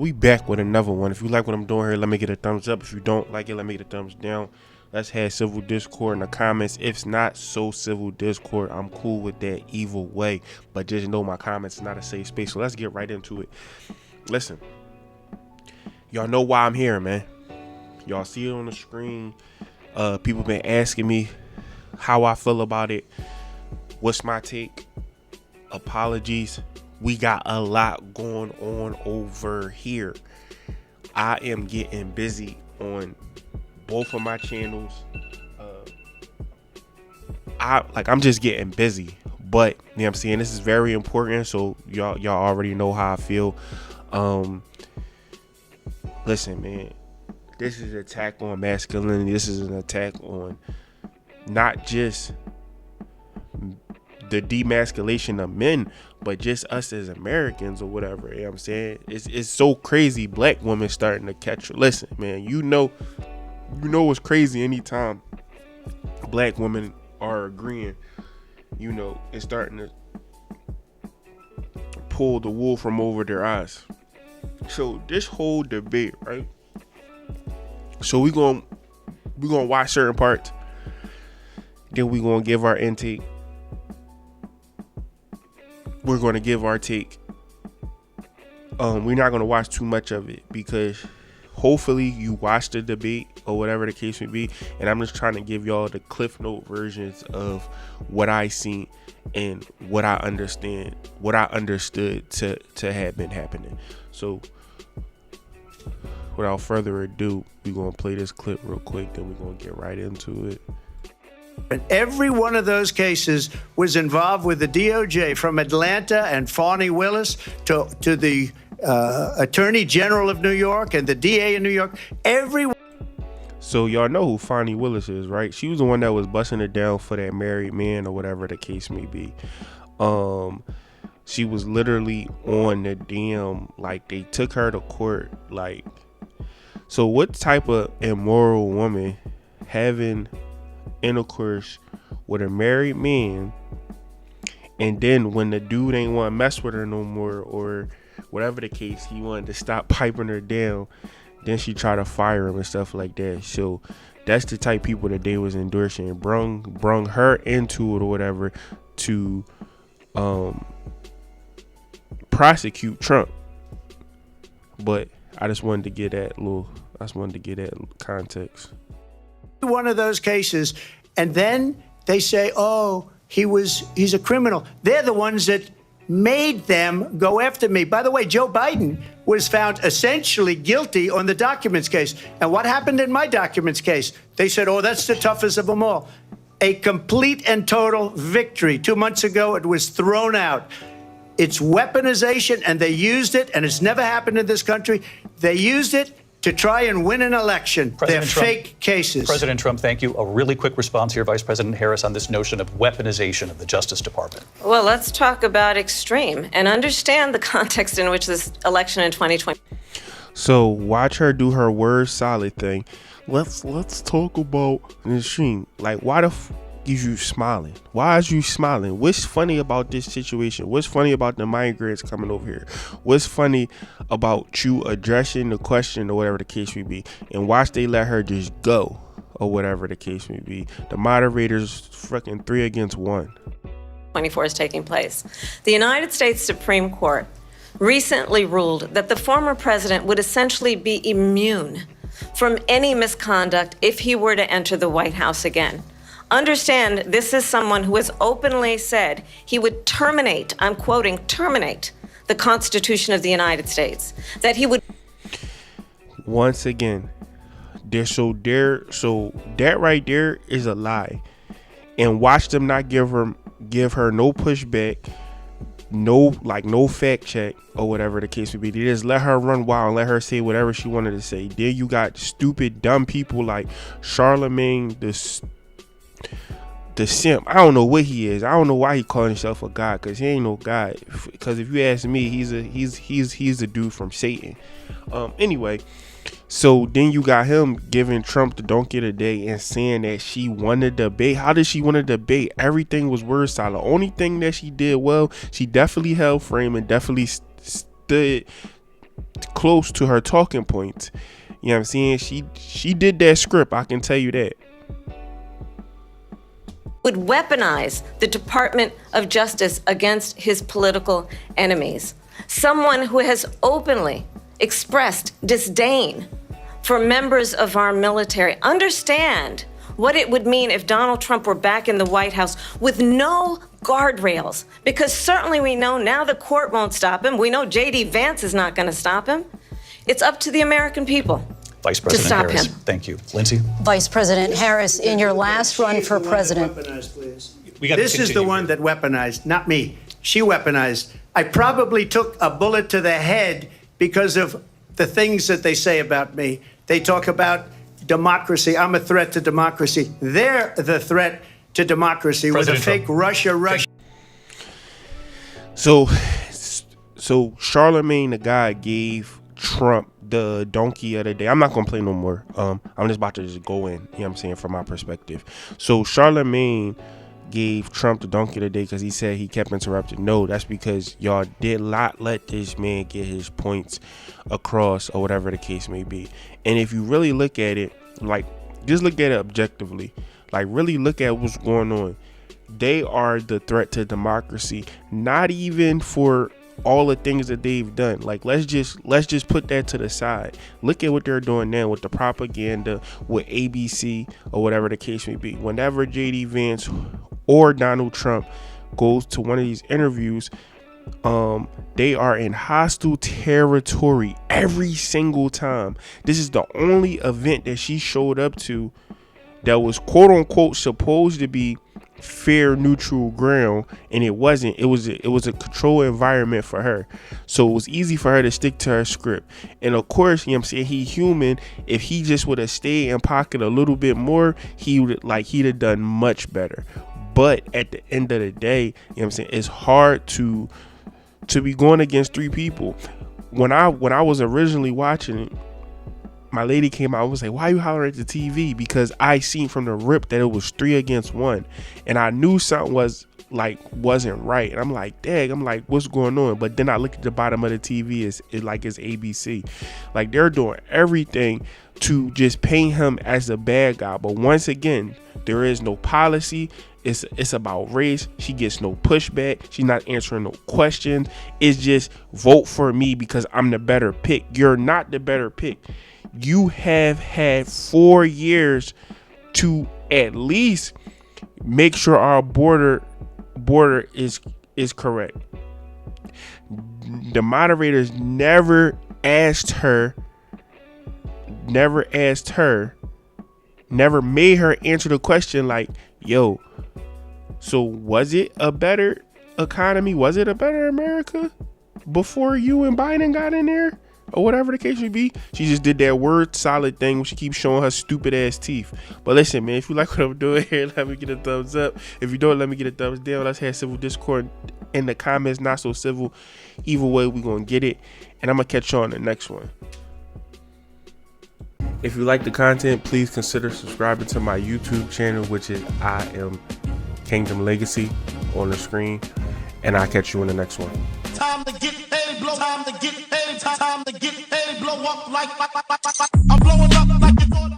We back with another one. If you like what I'm doing here, let me get a thumbs up. If you don't like it, let me get a thumbs down. Let's have civil discord in the comments. If it's not so civil discord, I'm cool with that either way. But just know my comments is not a safe space. So let's get right into it. Listen, y'all know why I'm here, man. Y'all see it on the screen. People been asking me how I feel about it. What's my take? Apologies. We got a lot going on over here. I am getting busy on both of my channels. I'm just getting busy, but you know what I'm saying, this is very important, so y'all already know how I feel. Listen, man, this is an attack on masculinity. This is an attack on not just the demasculation of men, but just us as Americans or whatever. You know what I'm saying? It's so crazy. Black women starting to catch. Listen, man, you know what's crazy anytime black women are agreeing, it's starting to pull the wool from over their eyes. So this whole debate, right? So we gonna watch certain parts, then we gonna give our intake. We're going to give our take. We're not going to watch too much of it because hopefully you watch the debate or whatever the case may be. And I'm just trying to give y'all the Cliff Note versions of what I seen and what I understand, what I understood to have been happening. So without further ado, we're going to play this clip real quick. Then we're going to get right into it. And every one of those cases was involved with the DOJ, from Atlanta and Fani Willis to the Attorney General of New York and the DA in New York. So y'all know who Fani Willis is, right? She was the one that was busting it down for that married man or whatever the case may be. She was literally on the damn, like, they took her to court. Like, so what type of immoral woman having intercourse with a married man, and then when the dude ain't want to mess with her no more or whatever the case, he wanted to stop piping her down, then she tried to fire him and stuff like that. So that's the type of people that they was endorsing, brung her into it or whatever to prosecute Trump. But I just wanted to get that context. One of those cases, and then they say, oh, he's a criminal. They're the ones that made them go after me. By the way, Joe Biden was found essentially guilty on the documents case. And what happened in my documents case? They said, oh, that's the toughest of them all. A complete and total victory. 2 months ago, it was thrown out. It's weaponization, and they used it, and it's never happened in this country. They used it to try and win an election. They're fake cases. President Trump, thank you. A really quick response here, Vice President Harris, on this notion of weaponization of the Justice Department. Well, let's talk about extreme and understand the context in which this election in 2020. So watch her do her word solid thing. Let's talk about the extreme. Like, why the is you smiling? Why is you smiling? What's funny about this situation? What's funny about the migrants coming over here? What's funny about you addressing the question or whatever the case may be? And watch they let her just go or whatever the case may be. The moderators fucking 3 against 1. 24 is taking place. The United States Supreme Court recently ruled that the former president would essentially be immune from any misconduct if he were to enter the White House again. Understand, this is someone who has openly said he would terminate, I'm quoting, terminate the Constitution of the United States. That he would. Once again, so that right there is a lie. And watch them not give her no pushback, no fact check or whatever the case would be. They just let her run wild and let her say whatever she wanted to say. Then you got stupid, dumb people like Charlemagne, the simp. I don't know what he is. I don't know why he calling himself a god, because he ain't no god. Because if you ask me, he's a dude from Satan. Anyway, so then you got him giving Trump the don't get a day and saying that she won the debate. How did she win a debate? Everything was word solid. Only thing that she did well, she definitely held frame and definitely stood close to her talking points. You know what I'm saying? She did that script, I can tell you that. Would weaponize the Department of Justice against his political enemies. Someone who has openly expressed disdain for members of our military. Understand what it would mean if Donald Trump were back in the White House with no guardrails, because certainly we know now the court won't stop him. We know J.D. Vance is not going to stop him. It's up to the American people. Vice President stop Harris, him. thank you. Lindsay? Vice President Harris, in your last run for president. This is the one that weaponized, not me. She weaponized. I probably took a bullet to the head because of the things that they say about me. They talk about democracy. I'm a threat to democracy. They're the threat to democracy with a fake Russia. So Charlemagne the guy gave Trump the donkey of the day. I'm not gonna play no more. I'm just about to just go in. You know what I'm saying, from my perspective. So Charlemagne gave Trump the donkey of the day because he said he kept interrupting. No, that's because y'all did not let this man get his points across, or whatever the case may be. And if you really look at it, like, just look at it objectively, like really look at what's going on. They are the threat to democracy, not even for all the things that they've done. Like, let's just put that to the side. Look at what they're doing now with the propaganda, with ABC, or whatever the case may be. Whenever JD Vance or Donald Trump goes to one of these interviews, they are in hostile territory every single time. This is the only event that she showed up to that was quote unquote supposed to be fair, neutral ground, and it wasn't. It was a controlled environment for her, so it was easy for her to stick to her script. And of course, you know what I'm saying, he human. If he just would have stayed in pocket a little bit more, he'd have done much better. But at the end of the day, you know what I'm saying, it's hard to be going against three people. When I was originally watching it, my lady came out and was like, why are you hollering at the TV? Because I seen from the rip that it was 3 against 1. And I knew something wasn't right. And I'm like, dang, what's going on? But then I look at the bottom of the TV, it's ABC. Like, they're doing everything to just paint him as a bad guy. But once again, there is no policy. It's about race. She gets no pushback. She's not answering no questions. It's just vote for me because I'm the better pick. You're not the better pick. You have had 4 years to at least make sure our border is correct. The moderators never made her answer the question like, yo, so was it a better economy? Was it a better America before you and Biden got in there? Or whatever the case may be. She just did that word solid thing where she keeps showing her stupid ass teeth. But listen, man, if you like what I'm doing here, let me get a thumbs up. If you don't, let me get a thumbs down. Let's have civil discord in the comments. Not so civil. Either way, we gonna get it. And I'm gonna catch you on the next one. If you like the content, please consider subscribing to my YouTube channel, which is Iamkingdomlegacy on the screen. And I'll catch you in the next one. Time to get paid, blow. Time to get paid. Time to get paid, blow up like I'm blowing up.